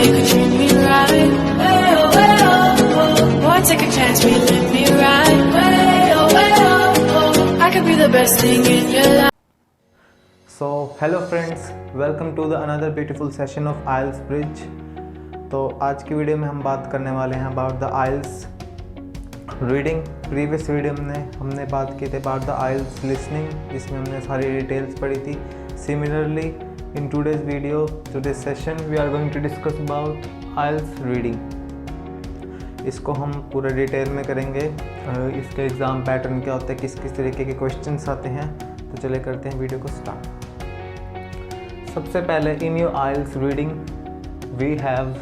you could treat me right. Way oh, way oh, oh. Boy, take a chance, will you let me ride? Way oh, way oh, oh. I could be the best thing in your life. So hello friends, welcome to the another beautiful session of IELTS Bridge। तो आज की video में हम बात करने वाले हैं about the IELTS reading. Previous video में हमने बात की थी अबाउट द IELTS लिसनिंग, जिसमें हमने सारी डिटेल्स पढ़ी थी। Similarly in today's video, today's session we are going to discuss about IELTS reading. इसको हम पूरा डिटेल में करेंगे। इसके एग्ज़ाम पैटर्न क्या होता है, किस किस तरीके के क्वेश्चंस आते हैं। तो चले करते हैं वीडियो को स्टार्ट। सबसे पहले in your IELTS reading we have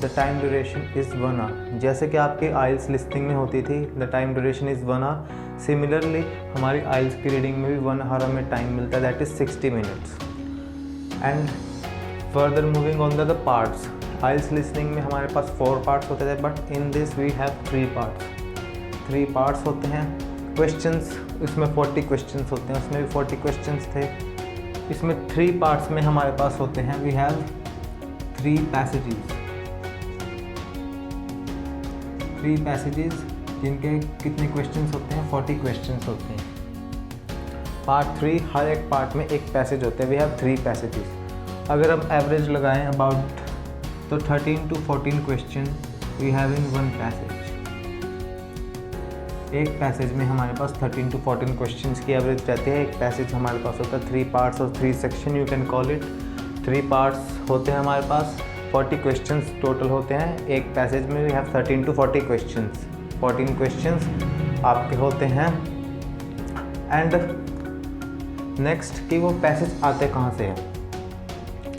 the time duration is 1 hour. जैसे कि आपकी IELTS लिस्टिंग में होती थी the time duration is 1 hour, similarly हमारी IELTS की रीडिंग में भी 1 आवर हमें टाइम मिलता है, that is 60 minutes. And further moving on the parts, IELTS listening में हमारे पास 4 पार्ट्स होते थे, but in this we have 3 parts. 3 parts होते हैं। क्वेश्चंस इसमें 40 क्वेश्चंस होते हैं, उसमें भी 40 क्वेश्चंस थे। इसमें 3 पार्ट्स में हमारे पास होते हैं वी हैव 3 पैसेजेस। 3 पैसेजेस जिनके कितने क्वेश्चंस होते हैं, 40 क्वेश्चंस होते हैं। पार्ट 3 हर एक पार्ट में एक पैसेज होते हैं, वी हैव 3 पैसेजेस। अगर हम एवरेज लगाएं अबाउट तो 13 to 14 question we have in 1 passage. एक पैसेज में हमारे पास 13 to 14 क्वेश्चंस की एवरेज रहती है। एक पैसेज हमारे पास होता है 3 पार्ट्स और 3 section, you can call it. 3 parts होते हैं हमारे पास, 40 क्वेश्चंस टोटल होते हैं। एक पैसेज में we have 13 to 40 questions. 14 questions आपके होते हैं। एंड नेक्स्ट कि वो पैसेज आते कहाँ से हैं।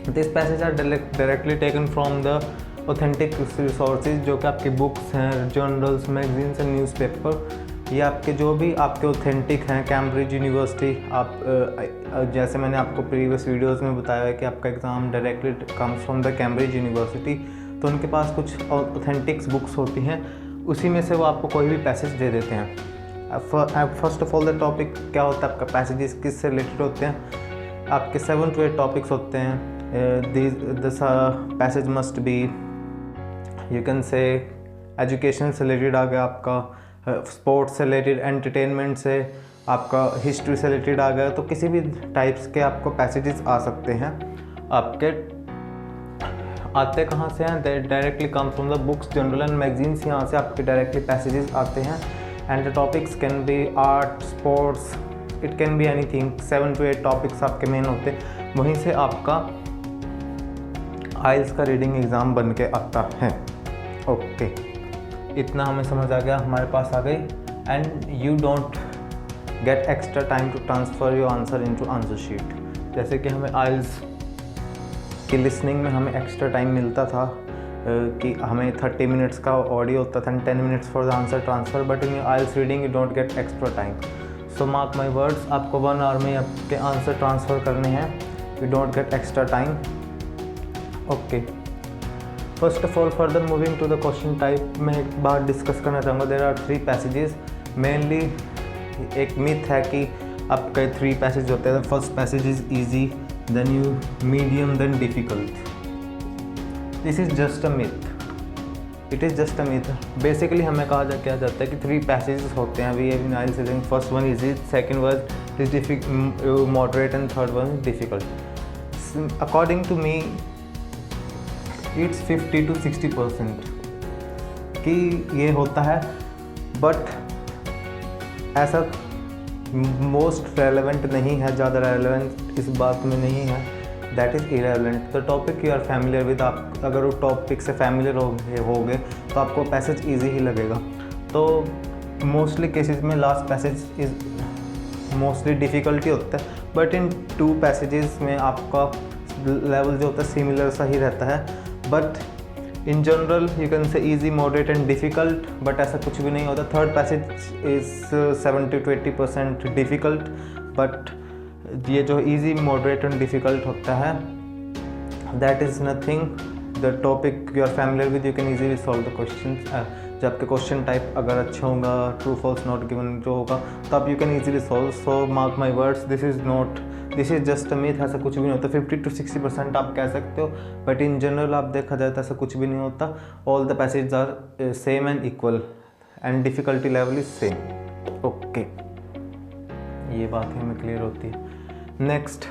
This passage are directly taken from the authentic resources, जो कि आपकी बुक्स हैं, जर्नल्स, मैगजीन्स एंड न्यूज़पेपर। ये आपके जो भी आपके ऑथेंटिक हैं, कैम्ब्रिज यूनिवर्सिटी। आप जैसे मैंने आपको प्रीवियस वीडियोस में बताया है कि आपका exam directly comes from the Cambridge university, तो उनके पास कुछ ऑथेंटिक्स बुक्स होती हैं, उसी में से वो आपको कोई भी पैसेज दे देते हैं। First of all the topic क्या होता है आपका, पैसेजेस किससे रिलेटेड होते हैं। आपके 7 to 8 टॉपिक्स होते हैं। This passage must be, you can से एजुकेशन से रिलेटेड आ गया, आपका स्पोर्ट्स से रिलेटेड, एंटरटेनमेंट से, आपका हिस्ट्री से रिलेटेड आ गया। तो किसी भी टाइप्स के आपको पैसेजेस आ सकते हैं। आपके आते कहाँ से हैं, directly come from the books, journal and magazines. यहाँ से आपके डायरेक्टली पैसेजेस आते हैं। And the topics can be art, sports, it can be anything. 7 to 8 topics आपके मेन होते हैं। वहीं से आपका IELTS का रीडिंग एग्ज़ाम बन के आता है। ओके, इतना हमें समझ आ गया, हमारे पास आ गई। And you don't get extra time to transfer your answer into answer sheet. जैसे कि हमें IELTS की लिसनिंग में हमें एक्स्ट्रा टाइम मिलता था कि हमें 30 मिनट्स का ऑडियो होता था, 10 minutes for the answer transfer, but in IELTS reading you don't get extra time. So mark my words, आपको 1 आवर में आपके आंसर ट्रांसफ़र करने हैं, you don't get extra time. Okay, first of all further moving to the question type, मैं एक बात discuss करना चाहूँगा। There are 3 passages. मेनली एक मिथ है कि आपके 3 पैसेज होते हैं। First passage is easy, then you medium, then difficult. This is just a myth, it is just a myth. Basically हमें क्या जाता है कि 3 पैसेजेस होते हैं। We have in IELTS reading, first one easy, second one is moderate and third one is difficult. According to me it's 50 to 60% कि ये होता है, बट ऐसा मोस्ट रेलेवेंट नहीं है, ज़्यादा रेलेवेंट इस बात में नहीं है, that is irrelevant. The topic you are familiar with, आप अगर वो टॉपिक से फैमिलियर होगे तो आपको पैसेज ईजी ही लगेगा। तो मोस्टली केसेस में last passage is mostly difficulty होता है, बट इन 2 पैसेजेस में आपका लेवल जो होता है सिमिलर सा ही रहता है। But in general you can say easy, moderate and difficult, but ऐसा कुछ भी नहीं होता। Third passage is 70 to 80% difficult, but ये जो ईजी, मॉडरेट एंड डिफ़िकल्ट होता है that is nothing. The topic you are familiar with, you can easily solve the question. जब आपके क्वेश्चन टाइप अगर अच्छा होगा, ट्रू फॉल्स नॉट गिवन जो होगा, तो आप you can easily solve. So mark my words, this is not this is just a myth, ऐसा कुछ भी नहीं होता। 50 to 60% आप कह सकते हो, बट इन जनरल आप देखा जाए तो ऐसा कुछ भी नहीं होता। All the passage are same and equal and difficulty level is same. Okay, ये बात हमें क्लियर होती है। नेक्स्ट,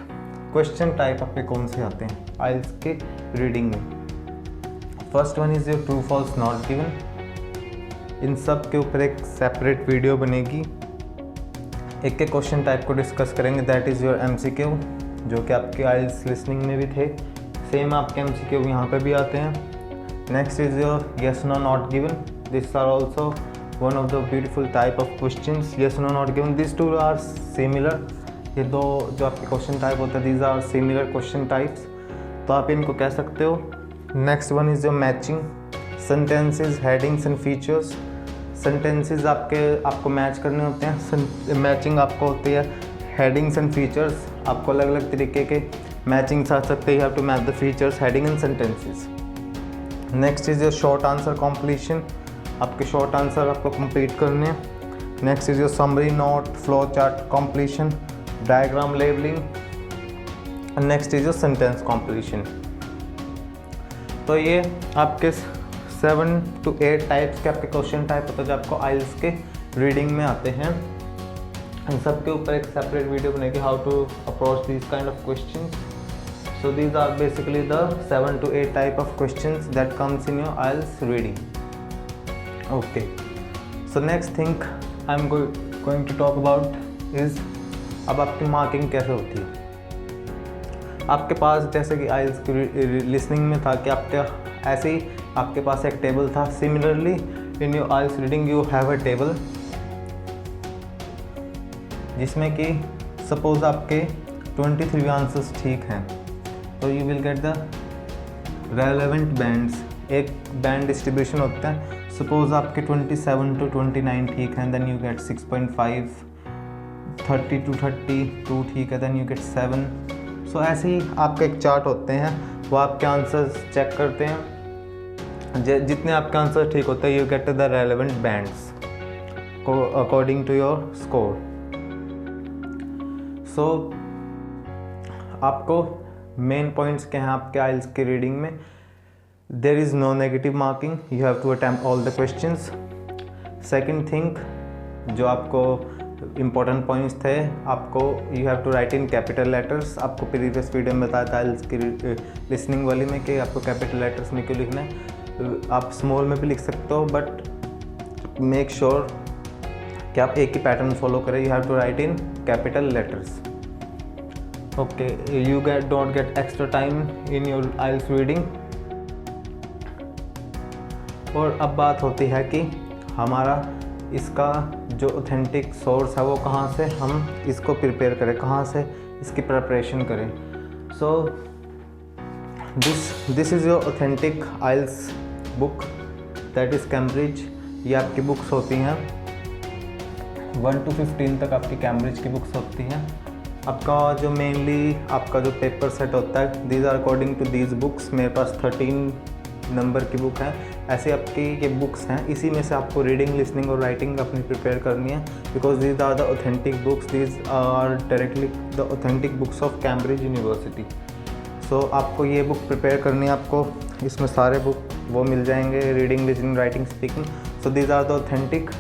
क्वेश्चन टाइप आपके कौन से आते हैं आइल्स के रीडिंग में? First one is your true false not given. इन सब के ऊपर एक सेपरेट वीडियो बनेगी, एक एक क्वेश्चन टाइप को डिस्कस करेंगे। दैट इज़ योर MCQ, जो कि आपके आइल्स लिसनिंग में भी थे, सेम आपके MCQ यहाँ पे भी आते हैं। Next is your yes no not given. This are also one of the beautiful type of questions. Yes no not given, this two are similar. ये दो जो आपके क्वेश्चन टाइप होते हैं, these are similar question types, तो आप इनको कह सकते हो। Next one is your matching sentences, headings and features. Sentences आपको मैच करने होते हैं, मैचिंग आपको होती है हेडिंग्स एंड फीचर्स। आपको अलग अलग तरीके के मैचिंग्स आ सकते हैं। You have to match the features, heading and sentences. Next is your short answer completion, आपके शॉर्ट आंसर आपको कंप्लीट करने हैं। Next is your summary note, flow chart completion, diagram labelling. Next is your sentence completion. तो ये आपके 7 to 8 types के आपके question type होते हैं जो आपको आइल्स के रीडिंग में आते हैं। इन सब के ऊपर एक सेपरेट वीडियो बनेगी, how to approach this kind of questions. So these are basically the 7 to 8 type of questions that comes in your IELTS reading. Okay, so next thing I am going to talk about is, अब आपकी marking कैसे होती है। आपके पास जैसे कि आइल्स की listening में था कि आपका ऐसे ही आपके पास एक टेबल था। Similarly in your IELTS reading you have a table जिसमें कि सपोज आपके 23 आंसर्स ठीक हैं, तो you will get the relevant bands. एक बैंड डिस्ट्रीब्यूशन होता है। सपोज आपके 27 to 29 ठीक हैं, देन यू गेट 6.5, 30 to 32 ठीक है, देन यू गेट 7। सो ऐसे ही आपका एक चार्ट होते हैं, वो आपके आंसर्स चेक करते हैं। जितने आपके आंसर ठीक होते हैं, you get the relevant bands according to your score. So आपको मेन पॉइंट्स क्या हैं आपके आइल्स की रीडिंग में? There is no negative marking, you have to attempt all the questions. Second thing, जो आपको इम्पोर्टेंट पॉइंट्स थे, आपको you have to write in capital letters. आपको प्रीवियस वीडियो में बताया था आइल्स की लिसनिंग वाली में कि आपको कैपिटल लेटर्स में क्यों लिखना है। आप स्मॉल में भी लिख सकते हो, बट मेक श्योर कि आप एक ही पैटर्न फॉलो करें। You have to write in capital letters. Okay, you don't get extra time in your IELTS reading. और अब बात होती है कि हमारा इसका जो ऑथेंटिक सोर्स है वो कहाँ से हम इसको प्रिपेयर करें, कहाँ से इसकी प्रिपरेशन करें। So this is your authentic IELTS book, that is Cambridge. ये आपकी बुक्स होती हैं 1 to 15 तक आपकी कैम्ब्रिज की बुक्स होती हैं। आपका जो मेनली आपका जो पेपर सेट होता है, these are according to these books. मेरे पास 13 नंबर की बुक है। ऐसे आपकी ये बुक्स हैं, इसी में से आपको रीडिंग, लिसनिंग और राइटिंग अपनी प्रिपेयर करनी है, because these are the authentic books, these are directly the authentic books of Cambridge university. So आपको ये बुक प्रिपेयर करनी है। आपको इसमें सारे बुक वो मिल जाएंगे, reading, listening, writing, speaking. So these are the authentic.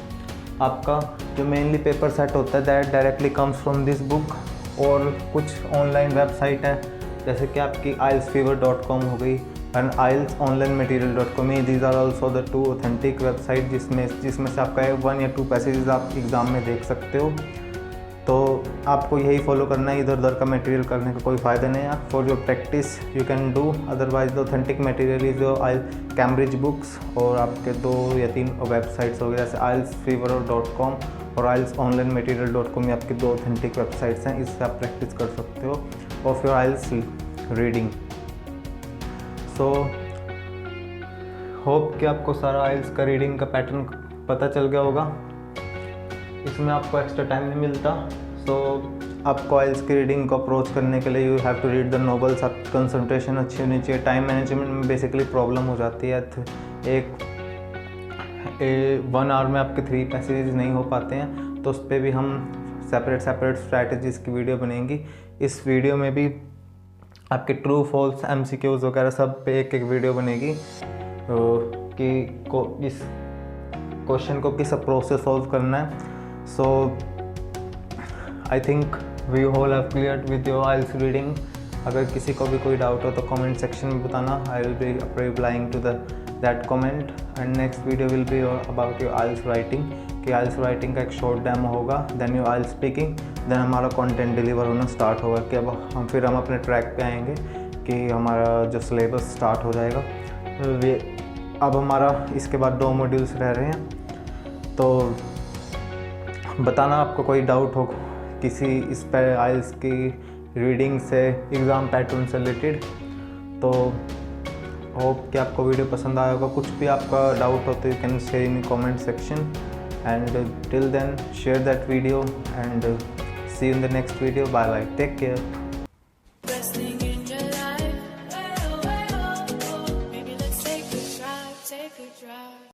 आपका जो मेनली पेपर सेट होता है that directly comes from this book. और कुछ ऑनलाइन वेबसाइट है, जैसे कि आपकी ielsfever.com हो गई and ielsonlineMaterial.com। These are also the 2 authentic website जिसमें से आपका 1 या 2 पैसेजेस आप एग्ज़ाम में देख सकते हो। तो आपको यही फॉलो करना है, इधर उधर का मटेरियल करने का कोई फ़ायदा नहीं है। For your practice you can do, otherwise the authentic material is your Cambridge books. और आपके 2 या 3 वेबसाइट्स हो गए, जैसे ielsfever.com और ielsonlineMaterial.com। ये आपकी 2 ऑथेंटिक वेबसाइट्स हैं, इससे आप प्रैक्टिस कर सकते हो of your IELTS reading. So hope कि आपको सारा आइल्स का रीडिंग का पैटर्न पता चल गया होगा। इसमें आपको एक्स्ट्रा टाइम नहीं मिलता। सो आपको आइल्स की रीडिंग को अप्रोच करने के लिए you have to read the novels. आपकी कंसंट्रेशन अच्छी होनी चाहिए। टाइम मैनेजमेंट में बेसिकली प्रॉब्लम हो जाती है। 1 आवर में आपके 3 पैसेजेस नहीं हो पाते हैं, तो उस पर भी हम सेपरेट स्ट्रैटेजीज़ की वीडियो बनेंगी इस वीडियो में भी आपके ट्रू फॉल्स MCQs वगैरह सब पे एक वीडियो बनेगी कि इस क्वेश्चन को किस अप्रोच से सॉल्व करना है। So I think we whole have cleared with your IELTS reading. अगर किसी को भी कोई डाउट हो तो कमेंट सेक्शन में बताना, I will be replying to that comment. And next video will be about your IELTS writing, कि आइल्स राइटिंग का एक शॉर्ट डेमो होगा, then your IELTS speaking, then हमारा कंटेंट डिलीवर होना स्टार्ट होगा। कि अब हम अपने ट्रैक पे आएंगे कि हमारा जो सिलेबस स्टार्ट हो जाएगा। अब हमारा इसके बाद 2 मॉड्यूल्स रह रहे हैं, तो बताना आपको कोई डाउट हो किसी इस पर आइल्स की रीडिंग से, एग्ज़ाम पैटर्न से रिलेटेड। तो होप कि आपको वीडियो पसंद आया होगा। कुछ भी आपका डाउट हो तो you can share in comment section, and till then share that video and see you in the next video. Bye bye, take care. Best thing in your life. Way oh, way oh, oh. Maybe let's take a drive, take a drive.